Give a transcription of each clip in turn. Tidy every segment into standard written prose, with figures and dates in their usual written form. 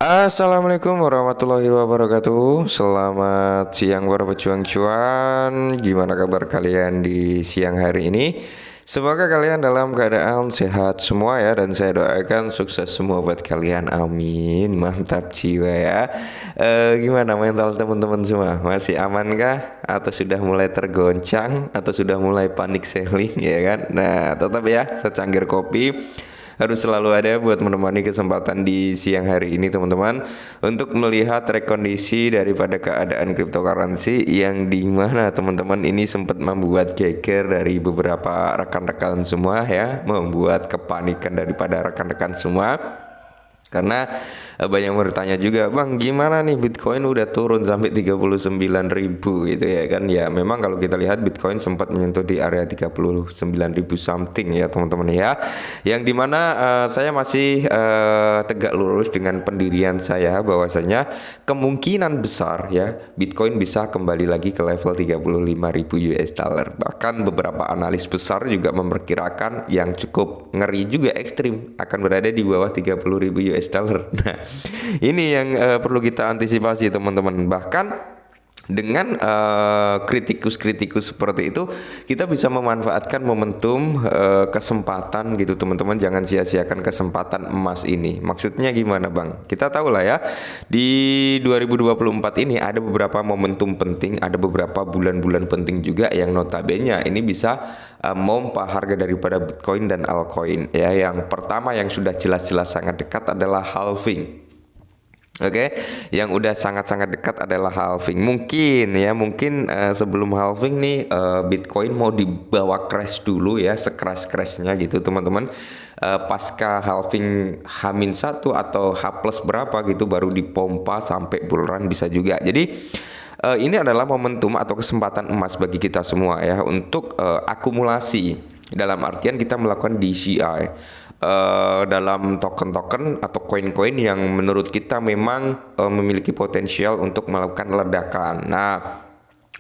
Assalamualaikum warahmatullahi wabarakatuh. Selamat siang para pejuang cuan. Gimana kabar kalian di siang hari ini? Semoga kalian dalam keadaan sehat semua ya. Dan saya doakan sukses semua buat kalian. Amin. Mantap jiwa ya. Gimana mental teman-teman semua? Masih amankah? Atau sudah mulai tergoncang? Atau sudah mulai panik selling ya kan? Nah tetap ya, secangkir kopi harus selalu ada buat menemani kesempatan di siang hari ini teman-teman, untuk melihat rekondisi daripada keadaan cryptocurrency yang dimana teman-teman ini sempat membuat geger dari beberapa rekan-rekan semua ya, membuat kepanikan daripada rekan-rekan semua. Karena banyak yang bertanya juga, Bang, gimana nih Bitcoin udah turun sampai 39.000 gitu ya kan. Ya memang kalau kita lihat Bitcoin sempat menyentuh di area 39.000 something ya teman-teman ya. Yang dimana saya masih tegak lurus dengan pendirian saya bahwasanya kemungkinan besar ya Bitcoin bisa kembali lagi ke level 35.000 US dollar. Bahkan beberapa analis besar juga memperkirakan yang cukup ngeri juga ekstrim akan berada di bawah 30.000 US dollar. Nah, ini yang perlu kita antisipasi teman-teman. Bahkan dengan kritikus-kritikus seperti itu, kita bisa memanfaatkan momentum kesempatan gitu teman-teman. Jangan sia-siakan kesempatan emas ini. Maksudnya gimana Bang? Kita tahu lah ya, di 2024 ini ada beberapa momentum penting, ada beberapa bulan-bulan penting juga yang notabene ini bisa memompa harga daripada Bitcoin dan altcoin ya. Yang pertama yang sudah jelas-jelas sangat dekat adalah halving. Oke, yang udah sangat-sangat dekat adalah halving. Mungkin sebelum halving nih Bitcoin mau dibawa crash dulu ya, sekeras-kerasnya gitu teman-teman. Pasca halving H-1 atau H plus berapa gitu baru dipompa sampai bull run bisa juga. Jadi ini adalah momentum atau kesempatan emas bagi kita semua ya untuk akumulasi. Dalam artian kita melakukan DCI dalam token-token atau koin-koin yang menurut kita memang memiliki potensial untuk melakukan ledakan. Nah,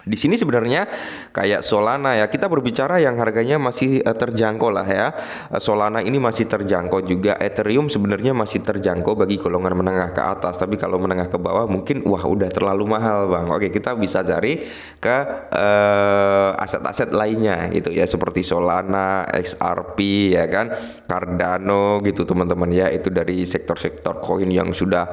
di sini sebenarnya kayak Solana ya, kita berbicara yang harganya masih terjangkau lah ya. Solana ini masih terjangkau juga. Ethereum sebenarnya masih terjangkau bagi golongan menengah ke atas. Tapi kalau menengah ke bawah mungkin wah udah terlalu mahal Bang. Oke, kita bisa cari ke aset-aset lainnya gitu ya, seperti Solana, XRP ya kan, Cardano gitu teman-teman ya. Itu dari sektor-sektor koin yang sudah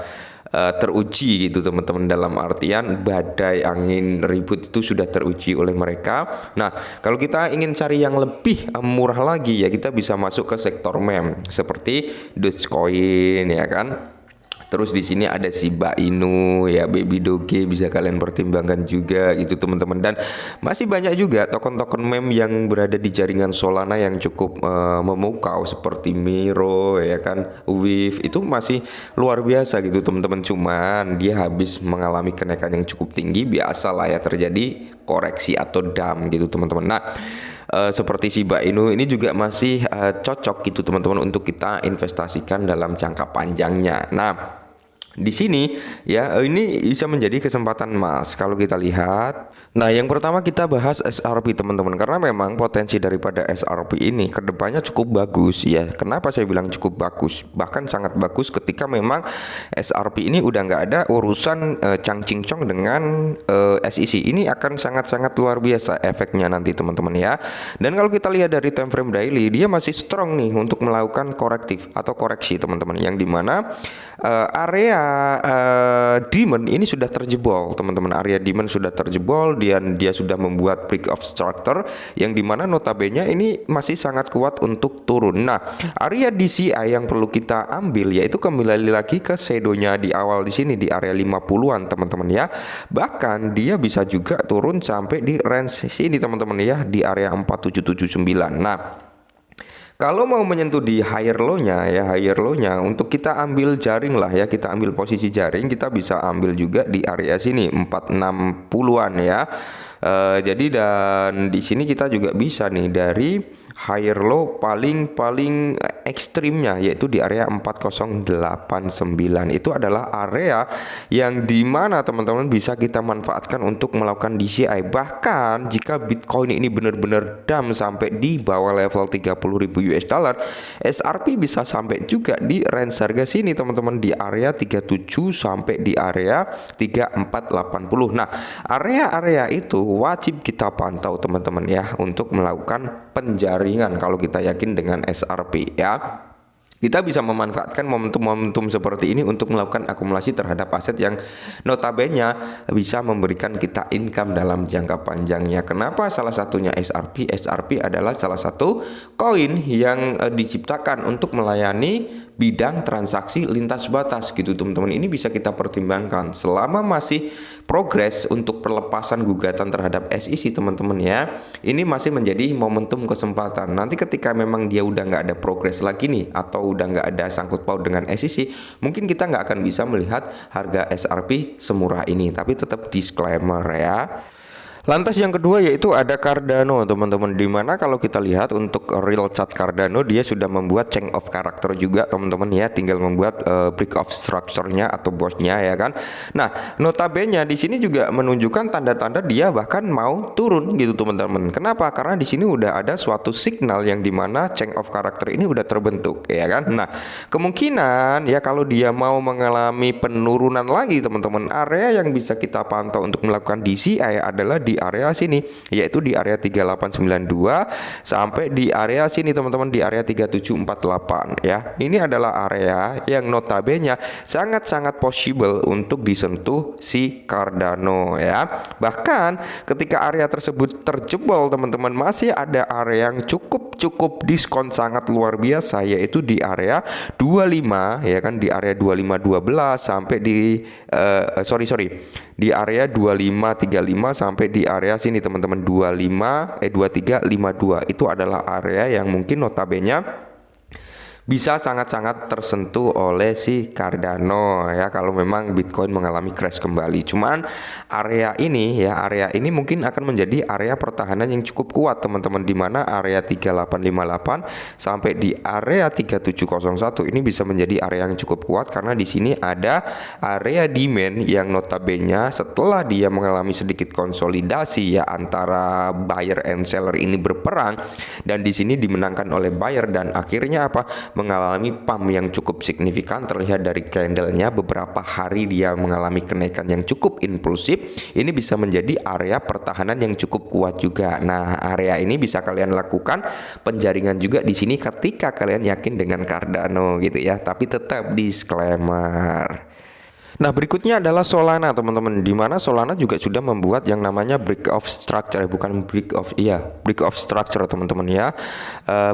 teruji gitu teman-teman, dalam artian badai angin ribut itu sudah teruji oleh mereka. Nah, kalau kita ingin cari yang lebih murah lagi ya, kita bisa masuk ke sektor meme seperti Dogecoin ya kan. Terus di sini ada Shiba Inu ya, Baby Doge bisa kalian pertimbangkan juga gitu teman-teman. Dan masih banyak juga token-token meme yang berada di jaringan Solana yang cukup memukau seperti Miro ya kan, Wave itu masih luar biasa gitu teman-teman. Cuman dia habis mengalami kenaikan yang cukup tinggi, biasa lah ya terjadi koreksi atau dump gitu teman-teman. Nah, seperti Shiba Inu ini juga masih cocok gitu teman-teman untuk kita investasikan dalam jangka panjangnya. Nah, di sini ya ini bisa menjadi kesempatan emas kalau kita lihat. Nah, yang pertama kita bahas SRP teman-teman, karena memang potensi daripada SRP ini kedepannya cukup bagus ya. Kenapa saya bilang cukup bagus? Bahkan sangat bagus ketika memang SRP ini udah nggak ada urusan Chang Ching Chong dengan SEC. Ini akan sangat-sangat luar biasa efeknya nanti teman-teman ya. Dan kalau kita lihat dari time frame daily, dia masih strong nih untuk melakukan korektif atau koreksi teman-teman, yang dimana area demand ini sudah terjebol teman-teman. Area demand sudah terjebol dan dia sudah membuat break of structure yang dimana notabene ini masih sangat kuat untuk turun. Nah, area DCI yang perlu kita ambil yaitu kembali lagi ke shadownya di awal di sini di area 50-an teman-teman ya. Bahkan dia bisa juga turun sampai di range sini teman-teman ya, di area 4779. Nah, kalau mau menyentuh di higher low-nya ya, higher low-nya untuk kita ambil jaring lah ya, kita ambil posisi jaring, kita bisa ambil juga di area sini 460-an ya. Jadi dan di sini kita juga bisa nih dari higher low paling ekstrimnya, yaitu di area 4089. Itu adalah area yang dimana teman-teman bisa kita manfaatkan untuk melakukan DCI. Bahkan jika Bitcoin ini benar-benar dump sampai di bawah level 30.000 US dollar, SRP bisa sampai juga di range harga sini teman-teman, di area 37 sampai di area 3480. Nah, area-area itu wajib kita pantau teman-teman ya, untuk melakukan penjaringan kalau kita yakin dengan SRP ya. Kita bisa memanfaatkan momentum-momentum seperti ini untuk melakukan akumulasi terhadap aset yang notabene bisa memberikan kita income dalam jangka panjangnya. Kenapa? Salah satunya SRP. SRP adalah salah satu koin yang diciptakan untuk melayani bidang transaksi lintas batas gitu teman-teman. Ini bisa kita pertimbangkan selama masih progres untuk perlepasan gugatan terhadap SEC teman-teman ya. Ini masih menjadi momentum kesempatan. Nanti ketika memang dia udah nggak ada progres lagi nih, atau udah nggak ada sangkut paut dengan SEC, mungkin kita nggak akan bisa melihat harga SRP semurah ini. Tapi tetap disclaimer ya. Lantas yang kedua yaitu ada Cardano teman-teman, dimana kalau kita lihat untuk real chart Cardano, dia sudah membuat change of character juga teman-teman ya, tinggal membuat break of structure-nya atau BOS-nya ya kan. Nah, notabene di sini juga menunjukkan tanda-tanda dia bahkan mau turun gitu teman-teman. Kenapa? Karena di sini udah ada suatu signal yang dimana change of character ini udah terbentuk ya kan. Nah, kemungkinan ya kalau dia mau mengalami penurunan lagi teman-teman, area yang bisa kita pantau untuk melakukan DCI adalah di area sini, yaitu di area 3892 sampai di area sini teman-teman, di area 3748 ya. Ini adalah area yang notabene sangat-sangat possible untuk disentuh si Cardano ya. Bahkan ketika area tersebut terjebol teman-teman, masih ada area yang cukup diskon sangat luar biasa, yaitu di area 25 ya kan, di area 2512 sampai di di area 2535 sampai di area sini teman-teman, 2352. Itu adalah area yang mungkin notabene bisa sangat-sangat tersentuh oleh si Cardano ya, kalau memang Bitcoin mengalami crash kembali. Cuman area ini mungkin akan menjadi area pertahanan yang cukup kuat teman-teman, di mana area 3858 sampai di area 3701 ini bisa menjadi area yang cukup kuat, karena di sini ada area demand yang notabene setelah dia mengalami sedikit konsolidasi ya antara buyer and seller ini berperang, dan di sini dimenangkan oleh buyer, dan akhirnya mengalami pump yang cukup signifikan. Terlihat dari candlenya, beberapa hari dia mengalami kenaikan yang cukup impulsif. Ini bisa menjadi area pertahanan yang cukup kuat juga. Nah, area ini bisa kalian lakukan penjaringan juga di sini ketika kalian yakin dengan Cardano gitu ya. Tapi tetap disclaimer. Nah, berikutnya adalah Solana teman-teman, di mana Solana juga sudah membuat yang namanya break of structure, break of structure teman-teman ya,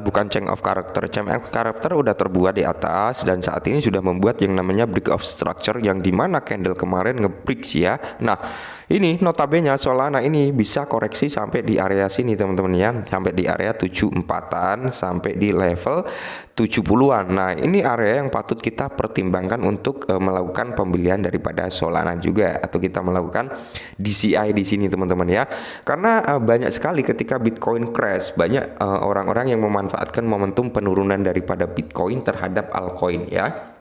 bukan change of character. Change of character udah terbuat di atas, dan saat ini sudah membuat yang namanya break of structure, yang dimana candle kemarin nge-break ya. Nah, ini notabene Solana ini bisa koreksi sampai di area sini teman-teman ya, sampai di area 74-an sampai di level 70-an. Nah, ini area yang patut kita pertimbangkan untuk melakukan pembelian daripada Solana juga, atau kita melakukan DCI di sini teman-teman ya. Karena banyak sekali ketika Bitcoin crash, banyak orang-orang yang memanfaatkan momentum penurunan daripada Bitcoin terhadap altcoin ya.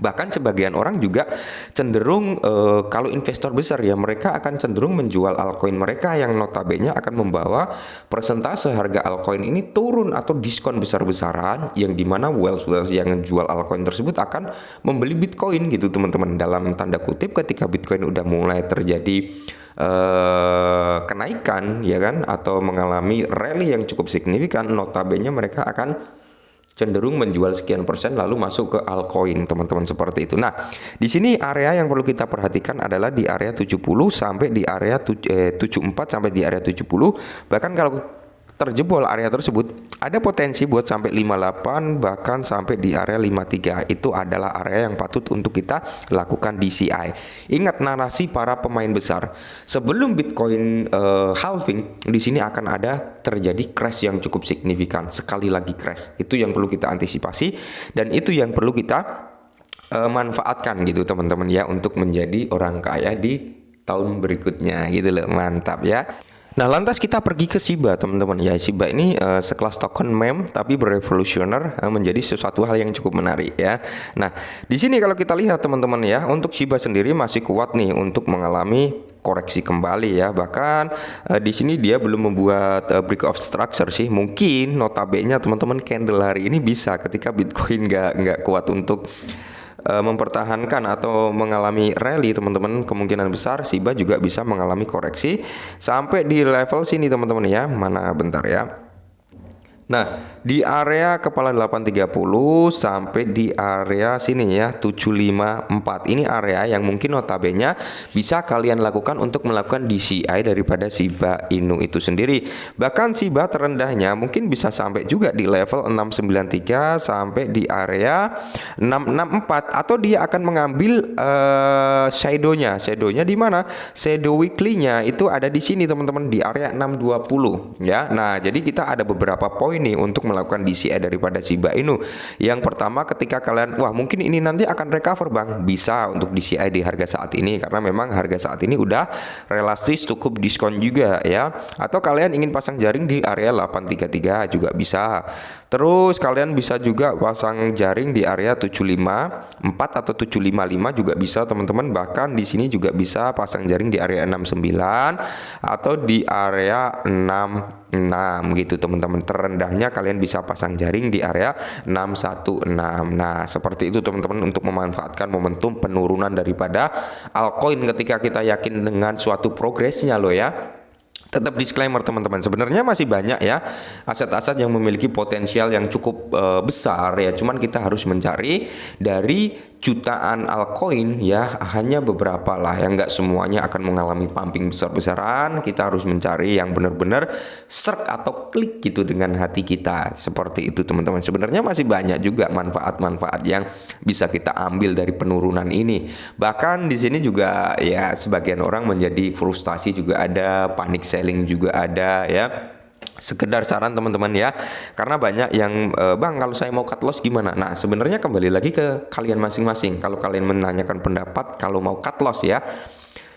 Bahkan sebagian orang juga cenderung kalau investor besar ya, mereka akan cenderung menjual altcoin mereka yang notabene akan membawa persentase harga altcoin ini turun atau diskon besar-besaran, yang dimana wealth yang jual altcoin tersebut akan membeli Bitcoin gitu teman-teman, dalam tanda kutip. Ketika Bitcoin udah mulai terjadi kenaikan ya kan, atau mengalami rally yang cukup signifikan, notabene mereka akan cenderung menjual sekian persen lalu masuk ke altcoin teman-teman, seperti itu. Nah, di sini area yang perlu kita perhatikan adalah di area 70 sampai di area 74 sampai di area 70. Bahkan kalau terjebol area tersebut, ada potensi buat sampai 58, bahkan sampai di area 53. Itu adalah area yang patut untuk kita lakukan DCI. Ingat narasi para pemain besar, sebelum Bitcoin halving, di sini akan ada terjadi crash yang cukup signifikan. Sekali lagi crash, itu yang perlu kita antisipasi, dan itu yang perlu kita manfaatkan gitu teman-teman ya, untuk menjadi orang kaya di tahun berikutnya gitu loh. Mantap ya. Nah, lantas kita pergi ke Shiba, teman-teman. Ya, Shiba ini sekelas token meme tapi berevolusioner, menjadi sesuatu hal yang cukup menarik ya. Nah, di sini kalau kita lihat teman-teman ya, untuk Shiba sendiri masih kuat nih untuk mengalami koreksi kembali ya. Bahkan di sini dia belum membuat break of structure sih. Mungkin notabene teman-teman candle hari ini bisa ketika Bitcoin nggak kuat untuk mempertahankan atau mengalami rally, teman-teman, kemungkinan besar Shiba juga bisa mengalami koreksi sampai di level sini, teman-teman ya. Mana bentar ya. Nah, di area kepala 830 sampai di area sini ya 754. Ini area yang mungkin notabene bisa kalian lakukan untuk melakukan DCI daripada Shiba Inu itu sendiri. Bahkan Shiba terendahnya mungkin bisa sampai juga di level 693 sampai di area 664, atau dia akan mengambil shadownya. Shadownya di mana? Shadow weekly-nya itu ada di sini, teman-teman, di area 620 ya. Nah, jadi kita ada beberapa poin nih untuk melakukan DCI daripada Shiba Inu. Yang pertama, ketika kalian wah mungkin ini nanti akan recover bang, bisa untuk DCI di harga saat ini karena memang harga saat ini udah realistis cukup diskon juga ya. Atau kalian ingin pasang jaring di area 833 juga bisa. Terus kalian bisa juga pasang jaring di area 754 atau 755 juga bisa, teman-teman. Bahkan di sini juga bisa pasang jaring di area 69 atau di area 66 gitu, teman-teman. Terendahnya kalian bisa pasang jaring di area 616. Nah, seperti itu, teman-teman, untuk memanfaatkan momentum penurunan daripada altcoin ketika kita yakin dengan suatu progresnya loh ya. Tetap disclaimer, teman-teman, sebenarnya masih banyak ya aset-aset yang memiliki potensial yang cukup besar ya. Cuman kita harus mencari dari jutaan altcoin ya, hanya beberapa lah yang nggak semuanya akan mengalami pumping besar-besaran. Kita harus mencari yang benar-benar serk atau klik gitu dengan hati kita. Seperti itu, teman-teman. Sebenarnya masih banyak juga manfaat-manfaat yang bisa kita ambil dari penurunan ini. Bahkan di sini juga ya sebagian orang menjadi frustasi juga ada, panic selling juga ada ya. Sekedar saran, teman-teman ya, karena banyak yang bang, kalau saya mau cut loss gimana? Nah, sebenarnya kembali lagi ke kalian masing-masing. Kalau kalian menanyakan pendapat kalau mau cut loss ya,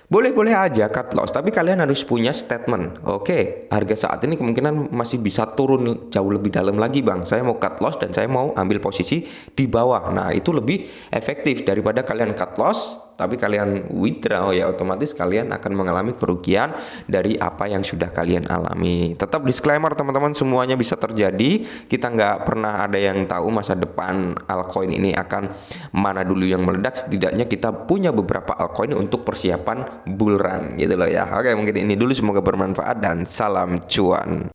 boleh-boleh aja cut loss, tapi kalian harus punya statement. Oke, harga saat ini kemungkinan masih bisa turun jauh lebih dalam lagi bang, saya mau cut loss dan saya mau ambil posisi di bawah. Nah, itu lebih efektif daripada kalian cut loss tapi kalian withdraw ya, otomatis kalian akan mengalami kerugian dari apa yang sudah kalian alami. Tetap disclaimer, teman-teman, semuanya bisa terjadi. Kita nggak pernah ada yang tahu masa depan altcoin ini akan mana dulu yang meledak. Setidaknya kita punya beberapa altcoin untuk persiapan bull run gitu loh ya. Oke, mungkin ini dulu, semoga bermanfaat dan salam cuan.